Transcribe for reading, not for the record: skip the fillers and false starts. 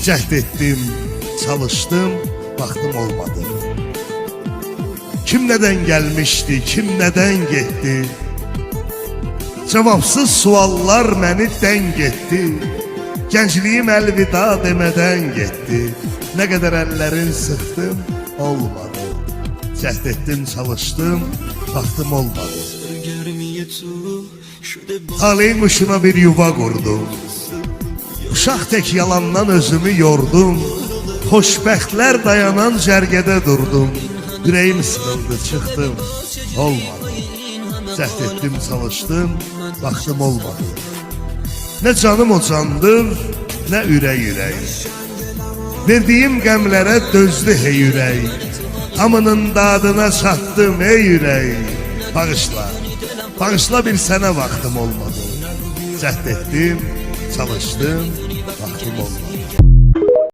Cəhd etdim, çalışdım, vaxtım olmadı. Kim nədən gəlmişdi, kim nədən getdi? Cavabsız suallar məni dəng etdi. Gəncliyim əlvida demədən getdi. Nə qədər əllərin sıxdım, olmadı. Cəhd etdim, çalışdım, vaxtım olmadı. Taleyin quşuna bir yuva qurdum. Uşaq tək yalandan özümü yordum. Xoşbəxtlər dayanan cərgədə durdum. Ürəyim sıxıldı, çıxdım, olmadı. Cəhd etdim, çalışdım, vaxtım olmadı. Nə canım o candır, nə ürək ürək. Verdiyim qəmlərə dözdü hey ürək. Hamının dadına çatdım ey ürək. Bağışla, bağışla bir sənə vaxtım olmadı. Cəhd etdim, çalışdım, vaxtım olmadı.